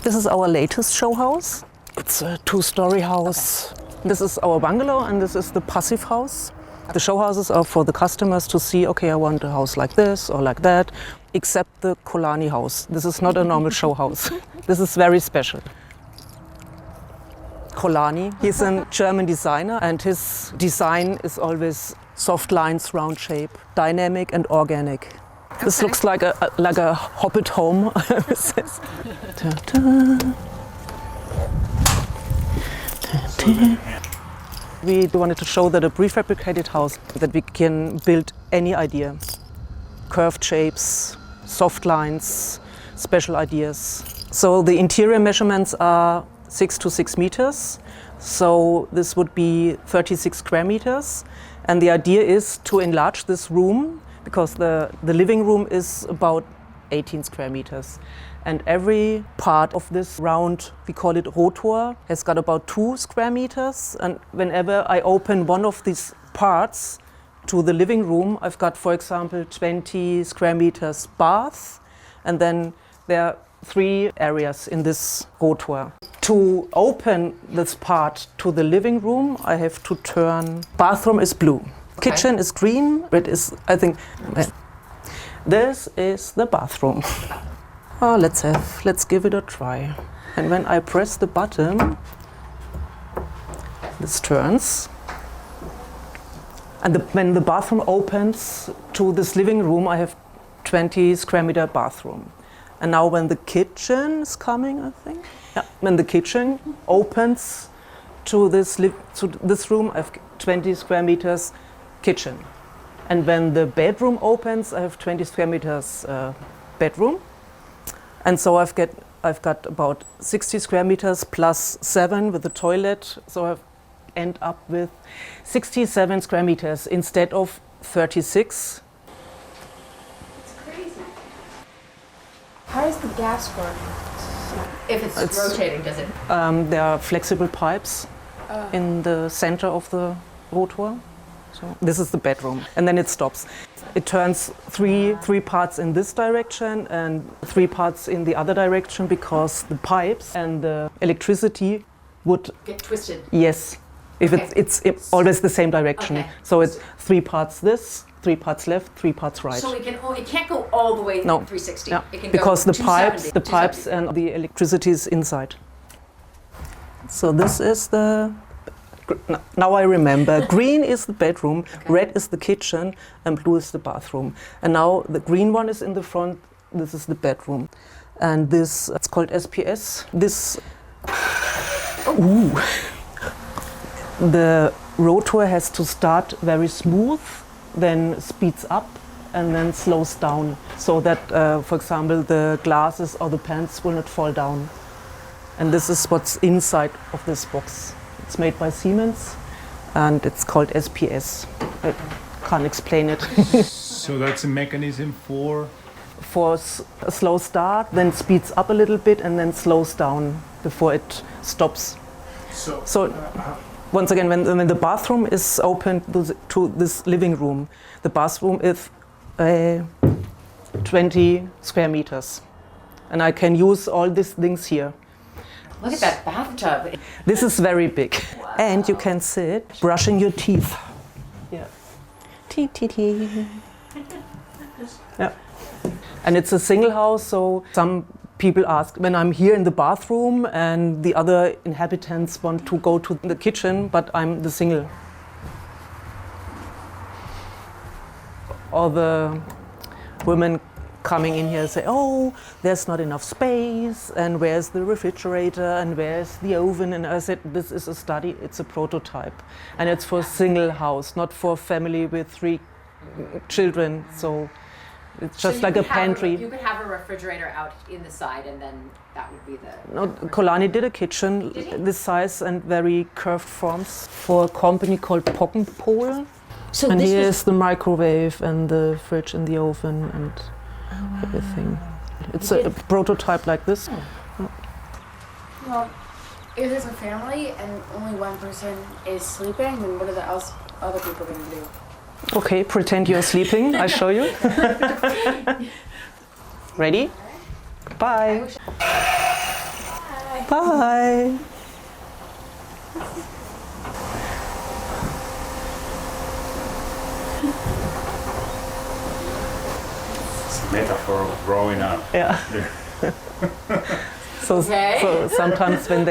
This is our latest show house. It's a two-story house. Okay. This is our bungalow and this is the passive house. The show houses are for the customers to see, okay, I want a house like this or like that, except the Colani house. This is not a normal show house. This is very special. Colani, he's a German designer and his design is always soft lines, round shape, dynamic and organic. Okay. This looks like a hobbit home. We wanted to show that a prefabricated house, that we can build any idea. Curved shapes, soft lines, special ideas. So the interior measurements are 6 to 6 meters. So this would be 36 square meters. And the idea is to enlarge this room because the living room is about 18 square meters. And every part of this round, we call it rotor, has got about 2 square meters. And whenever I open one of these parts to the living room, I've got, for example, 20 square meters bath. And then there are 3 areas in this rotor. To open this part to the living room, I have to turn. Bathroom is blue. Okay. Kitchen is green. Red is, I think, this is the bathroom. Oh, let's give it a try. And when I press the button, this turns. And when the bathroom opens to this living room, I have 20 square meter bathroom. And now when the kitchen is coming, I think, yeah, when the kitchen opens to this room, I have 20 square meters kitchen. And when the bedroom opens, I have 20 square meters bedroom. And so I've got about 60 square meters plus 7 with the toilet. So I end up with 67 square meters instead of 36. It's crazy. How does the gas work? If it's rotating, does it? There are flexible pipes in the center of the rotor. So this is the bedroom, and then it stops. It turns three parts in this direction and 3 parts in the other direction because the pipes and the electricity would get twisted. Yes, if okay. it's always the same direction. Okay. So it's 3 parts this, 3 parts left, 3 parts right. So it can't go all the way 360. Yeah. It can because go the pipes and the electricity is inside. So this is the. Now I remember, green is the bedroom, okay. Red is the kitchen, and blue is the bathroom. And now the green one is in the front, this is the bedroom. And this, it's called SPS. This, ooh. The rotor has to start very smooth, then speeds up, and then slows down. So that, for example, the glasses or the pans will not fall down. And this is what's inside of this box. It's made by Siemens and it's called SPS. I can't explain it. So that's a mechanism for a slow start, then speeds up a little bit and then slows down before it stops. So once again, when the bathroom is open to this living room, the bathroom is 20 square meters. And I can use all these things here. Look at that bathtub. This is very big. Wow. And you can sit brushing your teeth. Yeah. Tee. Yeah. And it's a single house, so some people ask when I'm here in the bathroom and the other inhabitants want to go to the kitchen, but I'm the single. Or the women coming in here and say, oh, there's not enough space, and where's the refrigerator, and where's the oven? And I said, this is a study, it's a prototype. And it's for a single house, not for a family with 3 children. So it's just like a pantry. You could have a refrigerator out in the side, and then that would be the... No, Colani did a kitchen this size and very curved forms for a company called Pockenpol. So and here's the microwave and the fridge and the oven and everything. It's a prototype like this. Oh. Well, if there's a family and only one person is sleeping, then what are the other people going to do? Okay, pretend you're sleeping. I show you. Ready? Bye. Bye. Metaphor of growing up. Yeah. So, Okay. so sometimes when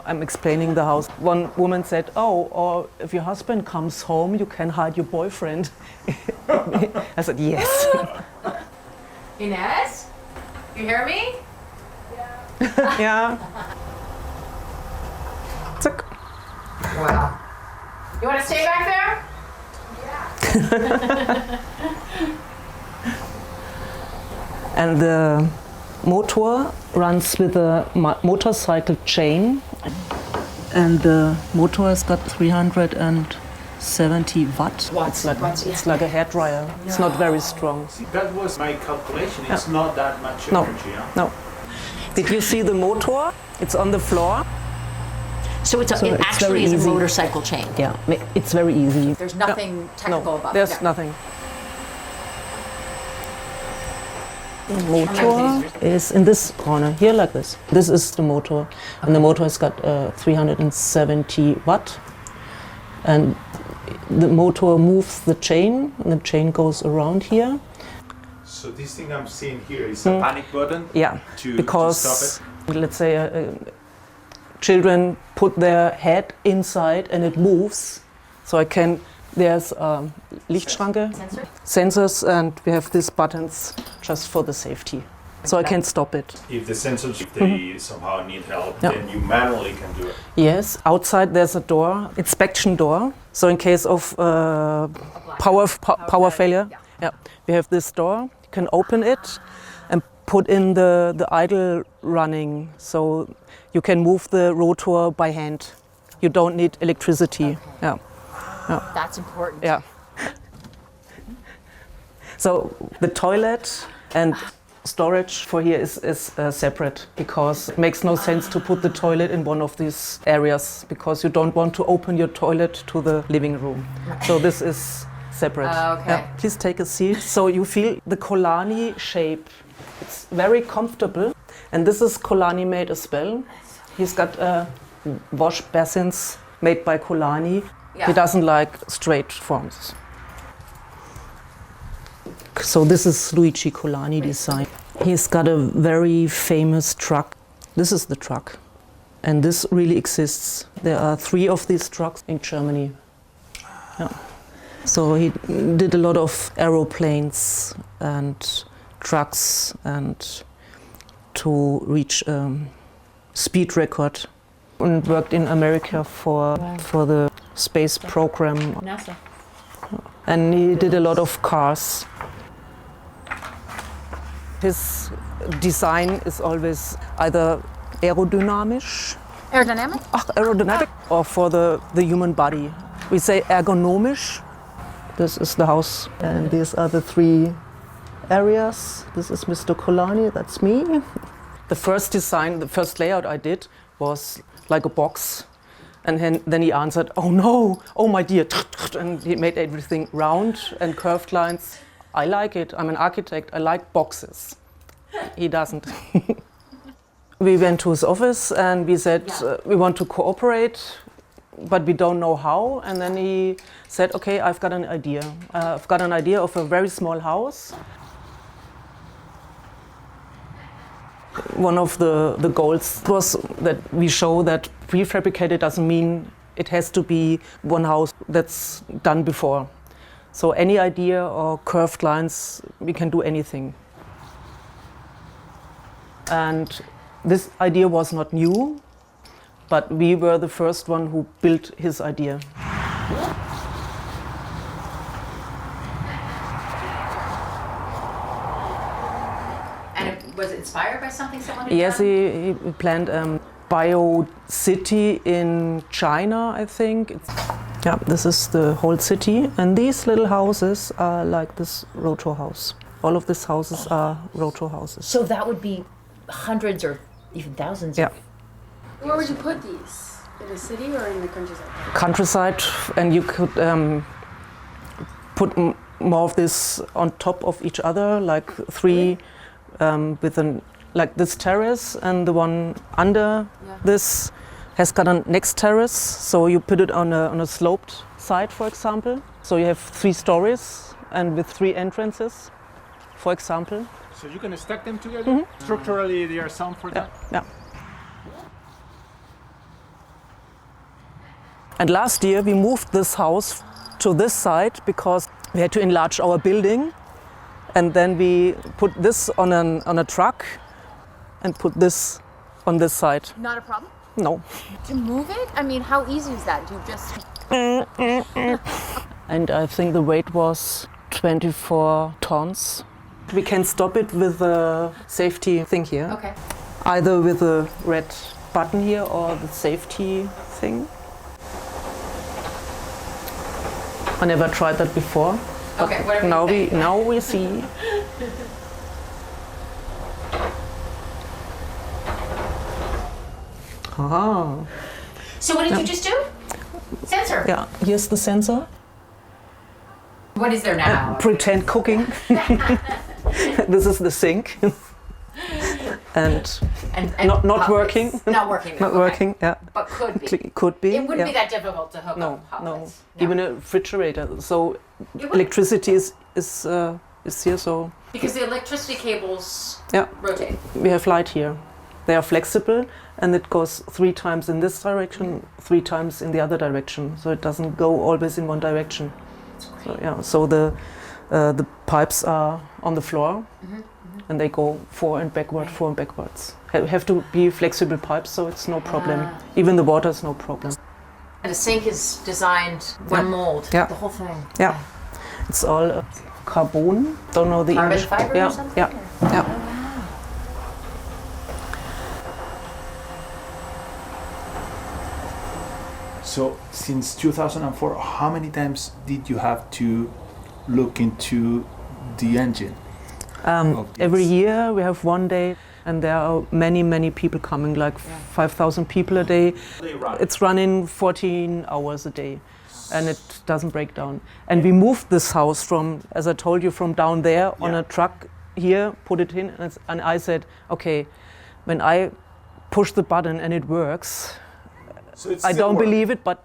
I'm explaining the house, one woman said, "Oh, or if your husband comes home, you can hide your boyfriend." I said, "Yes." Inez, you hear me? Yeah. Zack. Wow. You want to stay back there? And the motor runs with a motorcycle chain, and the motor has got 370 watt. Watts, It's like a hairdryer. It's not very strong. That was my calculation. It's not that much No. energy. Huh? No. Did you see the motor? It's on the floor. So it it's actually very is a easy. motorcycle chain. Yeah, it's very easy. There's nothing technical No, about there's that. nothing. The motor is in this corner here, like this. This is the motor, and the motor has got 370 watt, and the motor moves the chain, and the chain goes around here. So this thing I'm seeing here is a panic button. Yeah, to because stop let's say children put their head inside and it moves, so there's Lichtschranke, sensors, and we have these buttons just for the safety. So I can stop it. If the sensors, if they somehow need help, Yeah. then you manually can do it. Yes, outside there's a door, inspection door. So in case of power failure, yeah, we have this door. You can open it and put in the idle running. So you can move the rotor by hand. You don't need electricity. Yeah. That's important. Yeah. So the toilet and storage for here is separate, because it makes no sense to put the toilet in one of these areas, because you don't want to open your toilet to the living room. So this is separate. Okay. Yeah. Please take a seat. So you feel the Colani shape. It's very comfortable. And this is Colani made as well. He's got wash basins made by Colani. Yeah. He doesn't like straight forms. So this is Luigi Colani design. He's got a very famous truck. This is the truck. And this really exists. There are 3 of these trucks in Germany. Yeah. So he did a lot of aeroplanes and trucks, and to reach speed record, and worked in America for the space program. NASA. And he did a lot of cars. His design is always either aerodynamisch, Aerodynamic? or for the human body. We say ergonomisch. This is the house, and these are the 3 areas. This is Mr. Colani, that's me. The first design, the first layout I did was like a box. And then he answered, "Oh no, oh my dear." And he made everything round and curved lines. I like it, I'm an architect, I like boxes. He doesn't. We went to his office and we said, we want to cooperate, but we don't know how. And then he said, okay, I've got an idea. I've got an idea of a very small house. One of the goals was that we show that prefabricated doesn't mean it has to be one house that's done before. So any idea or curved lines, we can do anything. And this idea was not new, but we were the first one who built his idea. And it was inspired by something someone had Yes, done? he planned bio city in China, I think. Yeah, this is the whole city, and these little houses are like this Rotorhaus. All of these houses are Rotorhouses. So that would be hundreds or even thousands. Yeah, Where would you put these? In the city or in the countryside? countryside, and you could put more of this on top of each other, like 3 with a like this terrace, and the one under this has got a next terrace. So you put it on a sloped side, for example. So you have 3 stories and with 3 entrances, for example. So you're gonna stack them together? Structurally, they are sound for that? Yeah. And last year we moved this house to this side because we had to enlarge our building, and then we put this on a truck and put this on this side. Not a problem? No. To move it? I mean, how easy is that? Do you just... And I think the weight was 24 tons. We can stop it with a safety thing here. Okay. Either with a red button here or the safety thing. I never tried that before. Okay, whatever you think. Now we see. Ah. So what did you just do? Sensor. Yeah, here's the sensor. What is there now? Pretend cooking. This is the sink. and not working. Not working. Not okay. working, yeah. But could be. Could be. It wouldn't yeah. be that difficult to hook No, up no. outlets. Even a refrigerator. So It wouldn't. electricity is here, so Because the electricity cables yeah. rotate. We have light here. They are flexible, and it goes 3 times in this direction, 3 times in the other direction. So it doesn't go always in one direction. So yeah. So the pipes are on the floor, and they go forward and backward, forward and backwards. Have to be flexible pipes, so it's no problem. Even the water is no problem. And the sink is designed one mold. Yeah. The whole thing. Yeah, it's all carbon. Don't know the Carbon English. fiber yeah, or something? yeah, yeah. So since 2004, how many times did you have to look into the engine? of this? Every year we have one day, and there are many people coming, like 5,000 people a day. It's running 14 hours a day, and it doesn't break down. And we moved this house from, as I told you, from down there on a truck here, put it in, and I said, okay, when I push the button and it works, So it's I still don't working. believe it, but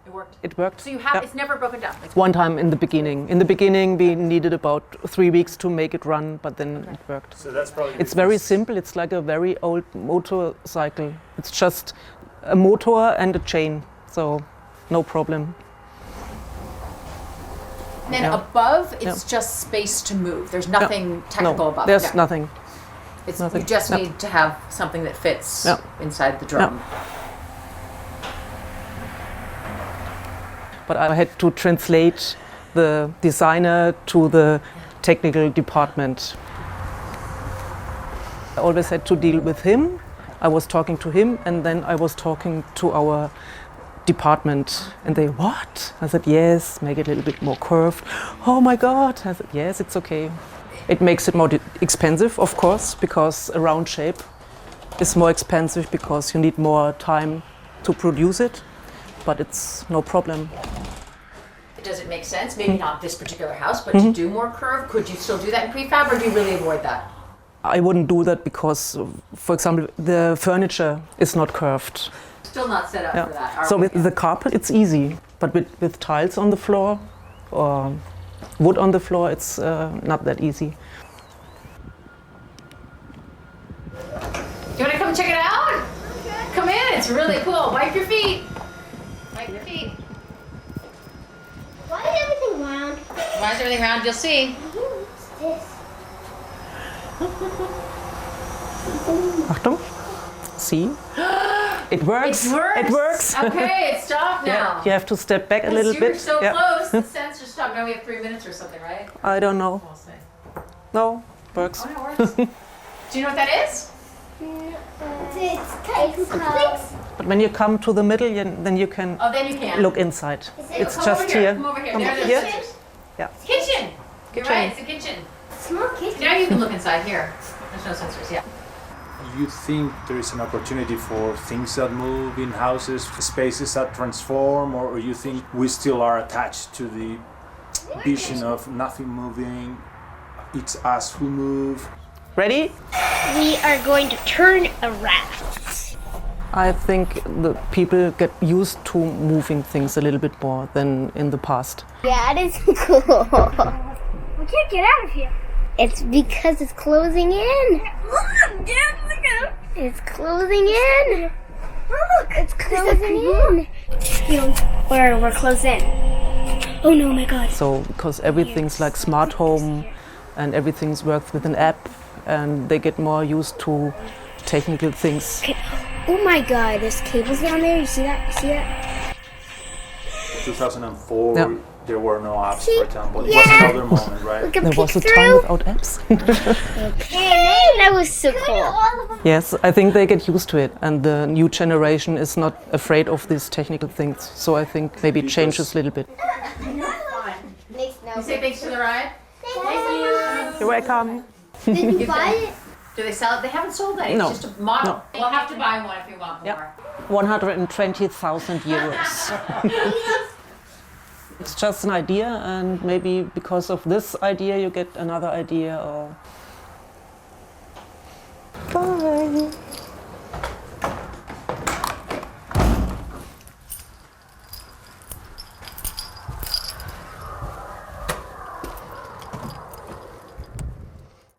It worked. it worked. So you have, Yeah. it's never broken down. It's One time in the beginning. In the beginning, we needed about 3 weeks to make it run, but then it worked. So that's probably It's very simple. It's like a very old motorcycle. It's just a motor and a chain, so no problem. And then Yeah. above, it's just space to move. There's nothing technical No, above. there's Yeah. nothing. It's, nothing. You just Yeah. need to have something that fits Yeah. inside the drum. But I had to translate the designer to the technical department. I always had to deal with him. I was talking to him, and then I was talking to our department, and they, what? I said, yes, make it a little bit more curved. Oh my God. I said, yes, it's okay. It makes it more expensive, of course, because a round shape is more expensive because you need more time to produce it, but it's no problem. Does it make sense? Maybe not this particular house, but to do more curve, could you still do that in prefab, or do you really avoid that? I wouldn't do that because, for example, the furniture is not curved. Still not set up Yeah. for that. are So we? with the carpet, it's easy, but with tiles on the floor or wood on the floor, it's not that easy. You want to come check it out? Come in. It's really cool. Wipe your feet. Wipe your feet. Why is everything round? Why is everything round? You'll see. What's this? Achtung. See? It works. It works. It works. Okay, it's stopped now. Yeah, you have to step back a little You're bit. so Yeah. close. The sensor stopped. Now we have 3 minutes or something, right? I don't know. We'll see. No, works. Oh, it works. Do you know what that is? It's kind of clicks. But when you come to the middle, then you can Oh, then you can. look inside. It's Come just over here. here. Come over here. Come There it here. is. Yeah. It's a kitchen. You're Kitchen. right. It's a kitchen. Small kitchen. Now you can look inside here. There's no sensors. Yeah. You think there is an opportunity for things that move in houses, spaces that transform, or you think we still are attached to the vision of nothing moving, it's us who move? Ready? We are going to turn around. I think the people get used to moving things a little bit more than in the past. Yeah, it is cool. We can't get out of here. It's because it's closing in. It's closing in. Look, It's closing in. You know, we're closed in. Oh no, my God. So because everything's like smart home and everything's works with an app, and they get more used to technical things. Oh my God, there's cables down there. You see that? You see that? 2004, Yeah. there were no apps, for example. It Yeah. was another moment, right? We can There peek was a through. time without apps. Hey, that was so cool. Yes, I think they get used to it, and the new generation is not afraid of these technical things. So I think maybe it changes a little bit. You say thanks for the ride? You're welcome. Did you buy it? Do they sell it? They haven't sold it. No. It's just a model. No. We'll have to buy one if you want more. Yeah. 120,000 euros. It's just an idea, and maybe because of this idea you get another idea. Or... Bye.